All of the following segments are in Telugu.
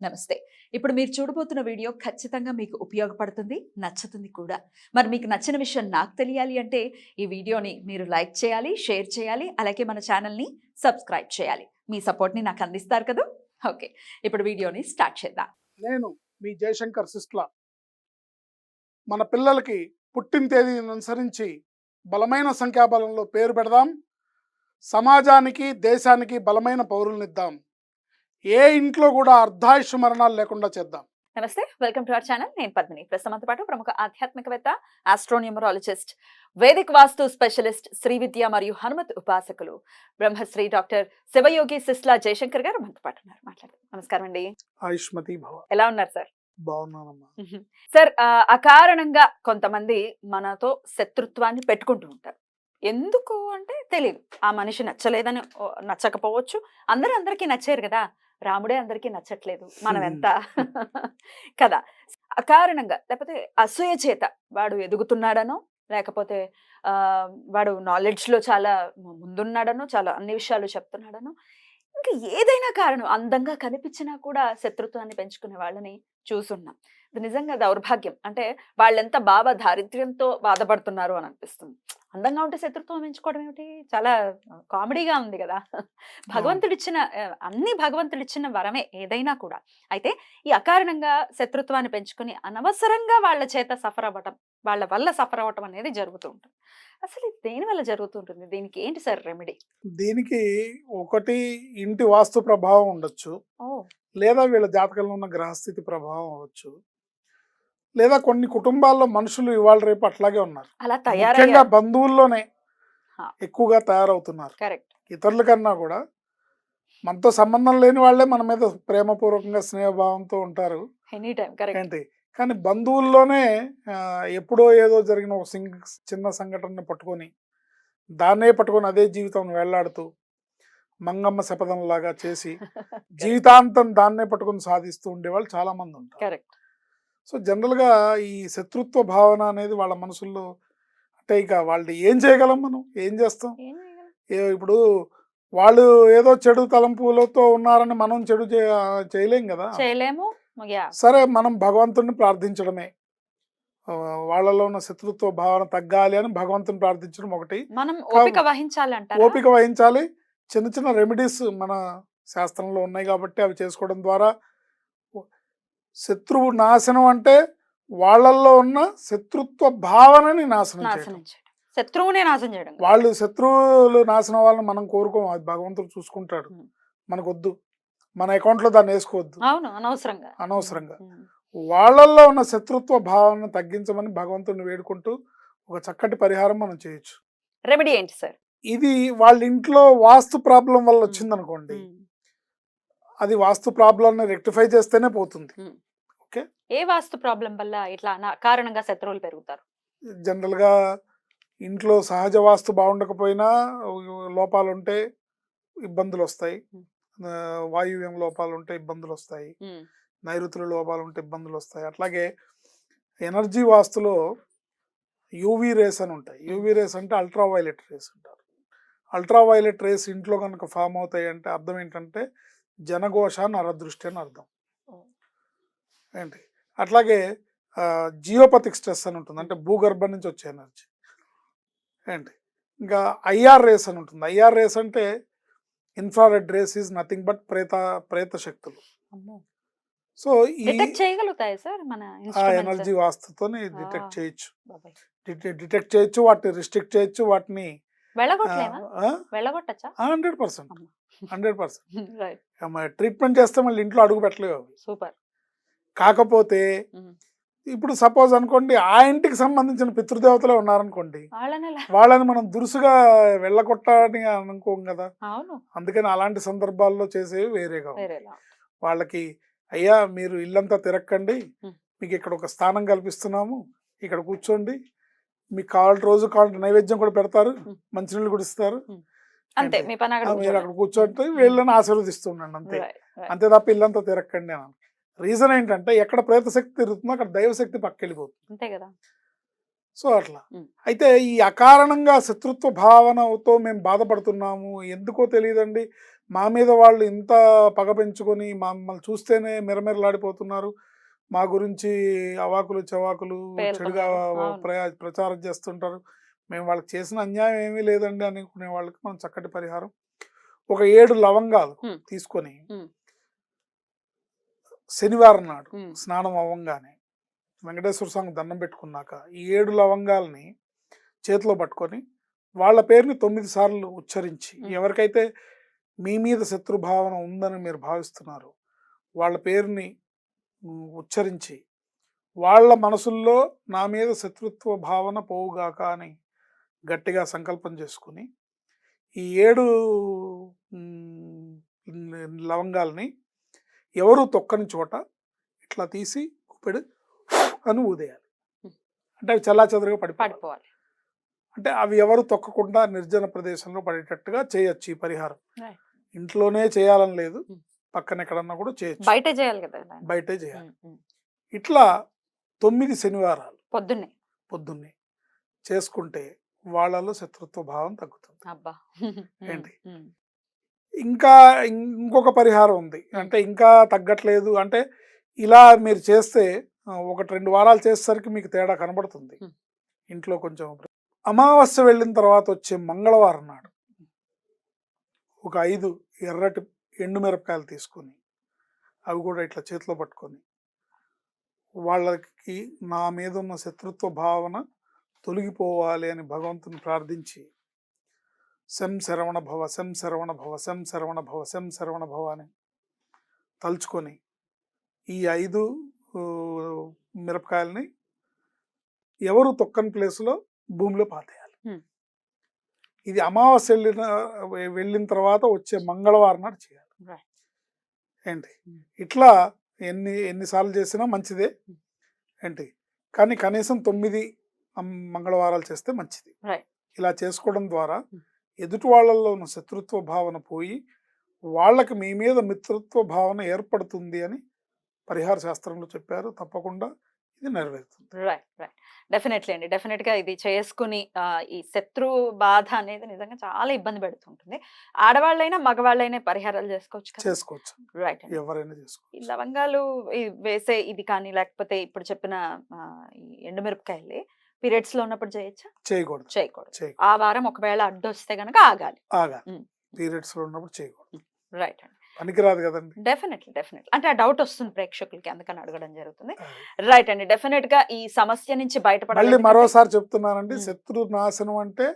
నమస్తే. ఇప్పుడు మీరు చూడబోతున్న వీడియో ఖచ్చితంగా మీకు ఉపయోగపడుతుంది, నచ్చుతుంది కూడా. మరి మీకు నచ్చిన విషయం నాకు తెలియాలి అంటే ఈ వీడియోని మీరు లైక్ చేయాలి, షేర్ చేయాలి, అలాగే మన ఛానల్‌ని సబ్స్క్రైబ్ చేయాలి. మీ సపోర్ట్‌ని నాకు అందిస్తారు కదూ! ఓకే. ఇప్పుడు వీడియోని స్టార్ట్ చేద్దాం. నేను మీ జయశంకర్ సిస్ట్ల. మన పిల్లలకి పుట్టిన తేదీని అనుసరించి బలమైన సంఖ్యాబలంలో పేరు పెడదాం. సమాజానికి దేశానికి బలమైన పౌరులనిద్దాం. ఏ ఇంట్లో కూడా అర్ధాయుష్ మరణాలు లేకుండా చేద్దాం. నమస్తే. Welcome to our channel. నేను పద్మిని. ప్రస్తుతంతో పాటు ప్రముఖ ఆధ్యాత్మికవేత్త, ఆస్ట్రోన్యూమరాలజిస్ట్, వేదిక్ వాస్తు స్పెషలిస్ట్, శ్రీ విద్య మరియు హనుమత్ ఉపాసకులు, బ్రహ్మశ్రీ డాక్టర్ శివయోగి సిస్లా జయశంకర్ గారు మనతో పాటు ఉన్నారు. మాట్లాడదాం. నమస్కారం అండి. ఆయుష్మతి భవ. ఎలా ఉన్నారు సార్? బాగున్నానమ్మా. సార్, అకారణంగా కొంతమంది మనతో శత్రుత్వాన్ని పెట్టుకుంటూ ఉంటారు. ఎందుకు అంటే తెలియదు. ఆ మనిషి నచ్చలేదని నచ్చకపోవచ్చు. అందరికీ నచ్చారు కదా. రాముడే అందరికీ నచ్చట్లేదు. మనం ఎంత కదా. అకారణంగా లేకపోతే అసూయ చేత వాడు ఎదుగుతున్నాడనో, లేకపోతే వాడు నాలెడ్జ్ లో చాలా ముందున్నాడనో, చాలా అన్ని విషయాలు చెప్తున్నాడనో, ఇంకా ఏదైనా కారణం అందంగా కనిపించినా కూడా శత్రుత్వాన్ని పెంచుకునే వాళ్ళని చూసున్నాం. ఇది నిజంగా దౌర్భాగ్యం. అంటే వాళ్ళెంత దారిద్ర్యంతో బాధపడుతున్నారు అని అనిపిస్తుంది. అందంగా ఉంటే శత్రుత్వం పెంచుకోవడం ఏమిటి? చాలా కామెడీగా ఉంది కదా. భగవంతుడిచ్చిన అన్ని భగవంతుడిచ్చిన వరమే ఏదైనా కూడా. అయితే ఈ అకారణంగా శత్రుత్వాన్ని పెంచుకుని అనవసరంగా వాళ్ళ చేత సఫర్ అవ్వటం, వాళ్ళ వల్ల సఫర్ అవ్వటం అనేది జరుగుతూ ఉంటుంది. అసలు ఇది దేని వల్ల జరుగుతూ ఉంటుంది? దీనికి ఏంటి సార్ రెమెడీ? దీనికి ఒకటి ఇంటి వాస్తు ప్రభావం ఉండొచ్చు, లేదా వీళ్ళ జాతకంలో ఉన్న గ్రహస్థితి ప్రభావం అవ్వచ్చు, లేదా కొన్ని కుటుంబాల్లో మనుషులు ఇవాళ రేపు అట్లాగే ఉన్నారు. అలా ముఖ్యంగా బంధువుల్లోనే ఎక్కువగా తయారవుతున్నారు. కరెక్ట్. ఇతరుల కన్నా కూడా మనతో సంబంధం లేని వాళ్ళే మన మీద ప్రేమపూర్వకంగా స్నేహభావంతో ఉంటారు. Any time. కరెక్ట్. ఏంటి కానీ బంధువుల్లోనే ఎప్పుడో ఏదో జరిగిన ఒక చిన్న సంఘటనని పట్టుకొని దాన్నే పట్టుకొని అదే జీవితం వేళ్లాడుతూ మంగమ్మ శపథంలాగా చేసి జీవితాంతం దాన్నే పట్టుకొని సాధిస్తూ ఉండేవాళ్ళు చాలా మంది ఉంటారు. కరెక్ట్. సో జనరల్గా ఈ శత్రుత్వ భావన అనేది వాళ్ళ మనసుల్లో, అంటే ఇక వాళ్ళు ఏం చేయగలం, మనం ఏం చేస్తాం? ఇప్పుడు వాళ్ళు ఏదో చెడు తలంపులతో ఉన్నారని మనం చెడు చేయలేం కదా. చేయలేము. సరే, మనం భగవంతుడిని ప్రార్థించడమే. వాళ్ళలో ఉన్న శత్రుత్వ భావన తగ్గాలి అని భగవంతుని ప్రార్థించడం ఒకటి. మనం ఓపిక వహించాలి అంటారా? ఓపిక వహించాలి. చిన్న చిన్న రెమెడీస్ మన శాస్త్రంలో ఉన్నాయి కాబట్టి అవి చేసుకోవడం ద్వారా శత్రువు నాశనం అంటే వాళ్ళల్లో ఉన్న శత్రుత్వ భావనని నాశనం చేయడం. శత్రువునే నాశనం చేయడం. వాళ్ళు శత్రువులు నాశనం వాళ్ళని మనం కోరుకోం, అది భగవంతుడు చూసుకుంటాడు. మనకొద్దు, మన అకౌంట్లో దాన్ని వేసుకోవద్దు. అవును, అనవసరంగా. వాళ్ళల్లో ఉన్న శత్రుత్వ భావనను తగ్గించమని భగవంతుడిని వేడుకుంటూ ఒక చక్కటి పరిహారం మనం చేయొచ్చు. రెమెడీ ఏంటి సార్? ఇది వాళ్ళ ఇంట్లో వాస్తు ప్రాబ్లం వల్ల వచ్చిందనుకోండి, అది వాస్తు ప్రాబ్లం రెక్టిఫై చేస్తేనే పోతుంది. ఓకే. ఏ వాస్తు ప్రాబ్లం వల్ల ఇట్లా కారణంగా శత్రువులు పెరుగుతారు? జనరల్గా ఇంట్లో సహజ వాస్తు బాగుండకపోయినా లోపాలు ఉంటే ఇబ్బందులు వస్తాయి. వాయువ్యం లోపాలు ఉంటే ఇబ్బందులు వస్తాయి. నైరుతుల లోపాలు ఉంటే ఇబ్బందులు వస్తాయి. అట్లాగే ఎనర్జీ వాస్తులో యూవీ రేస్ అని ఉంటాయి. యూవీ రేస్ అంటే అల్ట్రావైలెట్ రేస్ అంటారు. అల్ట్రావైలెట్ రేస్ ఇంట్లో కనుక ఫామ్ అవుతాయి అంటే అర్థం ఏంటంటే జనఘోష, నరదృష్టి అని అర్థం. ఏంటి అట్లాగే జియోపతిక్ స్ట్రెస్ అని ఉంటుంది, అంటే భూగర్భం నుంచి వచ్చే ఎనర్జీ. ఏంటి ఇంకా ఐఆర్ రేస్ అని ఉంటుంది. ఐఆర్ రేస్ అంటే infrared race is nothing but ప్రేత శక్తులు. సో ఈ చేయగలుగుతాయి సార్ మన ఎనర్జీ వాస్తుతోని డిటెక్ట్ చేయొచ్చు, వాటిని రిస్ట్రిక్ట్ చేయొచ్చు, వాటిని 100% ట్రీట్మెంట్ చేస్తే మళ్ళీ ఇంట్లో అడుగు పెట్టలేవు. సూపర్. కాకపోతే ఇప్పుడు సపోజ్ అనుకోండి, ఆ ఇంటికి సంబంధించిన పితృదేవతలే ఉన్నారనుకోండి, వాళ్ళని మనం దురుసుగా వెళ్ళగొట్టని అనుకోం కదా. అందుకని అలాంటి సందర్భాల్లో చేసేవి వేరేగా. వాళ్ళకి అయ్యా మీరు ఇల్లంతా తిరక్కండి, మీకు ఇక్కడ ఒక స్థానం కల్పిస్తున్నాము, ఇక్కడ కూర్చోండి, మీకు రోజు కావాలంటే నైవేద్యం కూడా పెడతారు, మంచినీళ్ళు కూడా ఇస్తారు, మీరు అక్కడ కూర్చోండి, వీళ్ళని ఆశీర్వదిస్తున్నాండి, అంతే తప్ప ఇల్లంతా తిరక్కండి అని. రీజన్ ఏంటంటే ఎక్కడ ప్రేతశక్తి తిరుగుతుందో అక్కడ దైవశక్తి పక్కెళ్ళిపోతుంది. అంతే కదా. సో అట్లా అయితే ఈ అకారణంగా శత్రుత్వ భావనతో మేము బాధపడుతున్నాము, ఎందుకో తెలియదండి, మా మీద వాళ్ళు ఇంత పగ పెంచుకొని మమ్మల్ని చూస్తేనే మిరమిరలాడిపోతున్నారు, మా గురించి అవాకులు చవాకులు చెడుగా పేలుతున్నారు. అవును. ప్రచారం చేస్తుంటారు, మేము వాళ్ళకి చేసిన అన్యాయం ఏమీ లేదండి అనుకునే వాళ్ళకి మనం చక్కటి పరిహారం ఒక 7 లవంగాలు హ్మ్. తీసుకొని హ్మ్. శనివారం నాడు హ్మ్. స్నానం అవ్వంగానే వెంకటేశ్వర స్వామి దండం పెట్టుకున్నాక ఈ 7 లవంగాల్ని చేతిలో పట్టుకొని వాళ్ళ పేరుని 9 సార్లు ఉచ్చరించి, ఎవరికైతే మీ మీద శత్రుభావన ఉందని మీరు భావిస్తున్నారు వాళ్ళ పేరుని ఉచ్చరించి వాళ్ళ మనసుల్లో నా మీద శత్రుత్వ భావన పోవుగాక అని గట్టిగా సంకల్పం చేసుకుని ఈ 7 లవంగాల్ని ఎవరు తొక్కని చోట ఇట్లా తీసి గుప్పెడు అని ఊదేయాలి. అంటే అవి చల్లాచెదరుగా పడిపోవాలి. అంటే అవి ఎవరు తొక్కకుండా నిర్జన ప్రదేశంలో పడేటట్టుగా చేయొచ్చు ఈ పరిహారం. ఇంట్లోనే చేయాలని లేదు, పక్కన ఎక్కడన్నా కూడా చేయొచ్చు, బయట చేయాలి కదా, బయటే చేయాలి. ఇట్లా 9 శనివారాలు పొద్దున్నే చేసుకుంటే వాళ్ళలో శత్రుత్వ భావం తగ్గుతుంది. ఏంటి ఇంకా ఇంకొక పరిహారం ఉంది, అంటే ఇంకా తగ్గట్లేదు అంటే ఇలా మీరు చేస్తే 1-2 వారాలు చేసేసరికి మీకు తేడా కనబడుతుంది. ఇంట్లో కొంచెం అమావాస్య వెళ్ళిన తర్వాత వచ్చే మంగళవారం నాడు ఒక 5 ఎర్రటి ఎండుమిరపకాయలు తీసుకొని అవి కూడా ఇట్లా చేతిలో పట్టుకొని వాళ్ళకి నా మీద ఉన్న శత్రుత్వ భావన తొలగిపోవాలి అని భగవంతుని ప్రార్థించి శం శరవణ భవ, శం శరవణ భవ, శం శరవణ భవ, శం శరవణ భవ అని తలుచుకొని ఈ 5 మిరపకాయలని ఎవరు తొక్కని ప్లేస్లో భూమిలో పాతేయాలి. ఇది అమావాస్య వెళ్ళిన తర్వాత వచ్చే మంగళవారం నాడు చేయాలి. ఏంటి ఇట్లా ఎన్నిసార్లు చేసినా మంచిదే ఏంటి, కానీ కనీసం 9 మంగళవారాలు చేస్తే మంచిది. ఇలా చేసుకోవడం ద్వారా ఎదుటి వాళ్ళల్లో ఉన్న శత్రుత్వ భావన పోయి వాళ్ళకి మీ మీద మిత్రత్వ భావన ఏర్పడుతుంది అని పరిహార శాస్త్రంలో చెప్పారు. తప్పకుండా ఇది నెరవేరుతుంది. డెఫినెట్లీ అండి, డెఫినెట్గా ఇది చేసుకుని ఈ శత్రు బాధ అనేది నిజంగా చాలా ఇబ్బంది పెడుతుంటుంది. ఆడవాళ్ళైనా మగవాళ్ళైనా పరిహారాలు చేసుకోవచ్చు. రైట్, ఎవరైనా చేసుకోవచ్చు. ఈ లవంగాలు వేసే ఇది కానీ లేకపోతే ఇప్పుడు చెప్పిన ఈ ఎండుమిరపకాయలు పీరియడ్స్ లో ఉన్నప్పుడు చేయకూడదు. ఆ వారం ఒకవేళ అడ్డొస్తే గనక ఆగాలి. పీరియడ్స్ లో ఉన్నప్పుడు చేయకూడదు. రైట్ అండి, పనికిరాదు కదండి. డెఫినెట్లీ అంటే ఆ డౌట్ వస్తుంది ప్రేక్షకులకి, అందుకని అడగడం జరుగుతుంది. రైట్ అండి, డెఫినెట్ గా ఈ సమస్య నుంచి బయటపడాలి. మరోసారి చెప్తున్నానండి, శత్రు నాశనం అంటే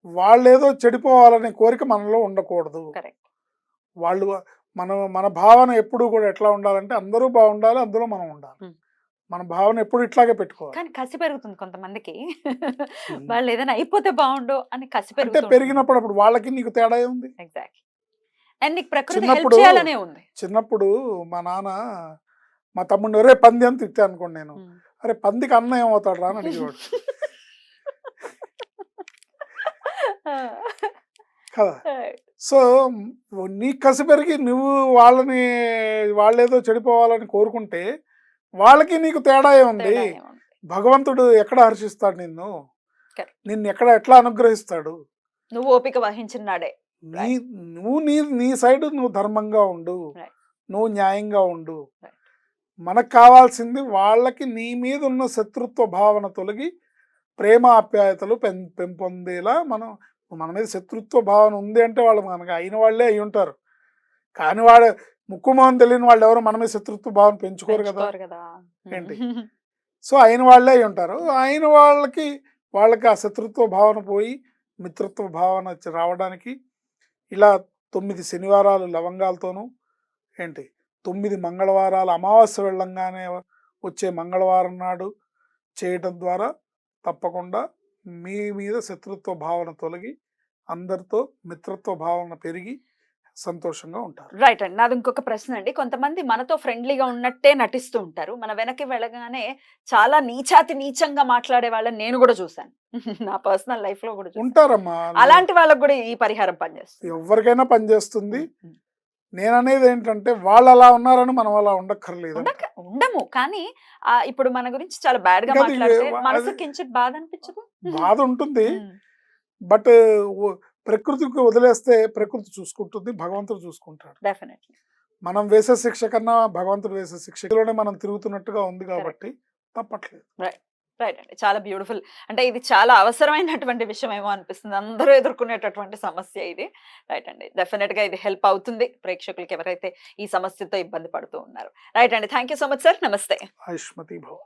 వాళ్ళేదో చెడిపోవాలనే కోరిక మనలో ఉండకూడదు. వాళ్ళు మన భావన ఎప్పుడు కూడా ఎట్లా ఉండాలంటే అందరూ బాగుండాలి, అందులో మనం ఉండాలి. మన భావన ఎప్పుడు ఇట్లాగే పెట్టుకోవాలి. కానీ కసి పెరుగుతుంది కొంతమందికి, వాళ్ళు ఏదైనా అయిపోతే బాగుండు అని కసి పెరిగినప్పుడు అప్పుడు వాళ్ళకి నీకు తేడా ఉంది. ఎగ్జాక్ట్లీ. అండ్ నీకు ప్రకృతి హెల్ప్ చేయాలనే ఉంది. చిన్నప్పుడు మా నాన్న మా తమ్ముడిని ఒరే పంది అని తిట్టా అనుకోండి, నేను అరే పందికి అన్న ఏమవుతాడు రా అని అడిగేవాడు కదా. సో నీ కసి పెరిగి నువ్వు వాళ్ళేదో చెడిపోవాలని కోరుకుంటే వాళ్ళకి నీకు తేడా ఉంది. భగవంతుడు ఎక్కడ హర్షిస్తాడు నిన్ను ఎట్లా అనుగ్రహిస్తాడు? నువ్వు ఓపిక వహించినాడే. నువ్వు నీ సైడ్ నువ్వు ధర్మంగా ఉండు, నువ్వు న్యాయంగా ఉండు. మనకు కావాల్సింది వాళ్ళకి నీ మీద ఉన్న శత్రుత్వ భావన తొలగి ప్రేమ ఆప్యాయతలు పెంపొందేలా మన మీద శత్రుత్వ భావన ఉంది అంటే వాళ్ళు మనకి అయిన వాళ్ళే అయి ఉంటారు. కానీ వాడు ముక్కుమోహన్ తెలియని వాళ్ళు ఎవరు మన మీద శత్రుత్వ భావన పెంచుకోరు కదా. ఏంటి, సో అయిన వాళ్ళే అయి ఉంటారు. అయిన వాళ్ళకి ఆ శత్రుత్వ భావన పోయి మిత్రత్వ భావన రావడానికి ఇలా 9 శనివారాలు లవంగాలతోనూ 9 మంగళవారాలు అమావాస్య వెళ్ళంగానే వచ్చే మంగళవారం నాడు చేయటం ద్వారా తప్పకుండా మీ మీద శత్రుత్వ భావన తొలగి అందరితో మిత్రత్వ భావన పెరిగి సంతోషంగా ఉంటారు. రైట్ అండి, నాది ఇంకొక ప్రశ్న అండి. కొంతమంది మనతో ఫ్రెండ్లీగా ఉన్నట్టే నటిస్తూ ఉంటారు, మన వెనక్కి వెళ్ళగానే చాలా నీచంగా మాట్లాడే వాళ్ళని నేను కూడా చూసాను, నా పర్సనల్ లైఫ్ లో కూడా ఉంటారమ్మా. అలాంటి వాళ్ళకి కూడా ఈ పరిహారం పనిచేస్తుంది? ఎవరికైనా పనిచేస్తుంది. నేననేది ఏంటంటే వాళ్ళు అలా ఉన్నారని మనం అలా ఉండము, కానీ ఇప్పుడు మన గురించి చాలా బ్యాడ్ గా మాట్లాడితే మనసు కించిత్ బాధ అనిపించదు? బాధ ఉంటుంది, బట్ ప్రకృతికి వదిలేస్తే ప్రకృతి చూసుకుంటుంది, భగవంతుడు చూసుకుంటాడు. డెఫినెట్లీ. మనం వేసే శిక్ష కన్నా భగవంతుడు వేసే శిక్షలోనే మనం తిరుగుతున్నట్టుగా ఉంది కాబట్టి తప్పట్లేదు. రైట్ అండి. చాలా బ్యూటిఫుల్. అంటే ఇది చాలా అవసరమైనటువంటి విషయం ఏమో అనిపిస్తుంది. అందరూ ఎదుర్కొనేటటువంటి సమస్య ఇది. రైట్ అండి. డెఫినిట్‌గా ఇది హెల్ప్ అవుతుంది ప్రేక్షకులకి ఎవరైతే ఈ సమస్యతో ఇబ్బంది పడుతూ ఉన్నారు. రైట్ అండి. Thank you so much sir. నమస్తే. ఆయుష్మతి భవ.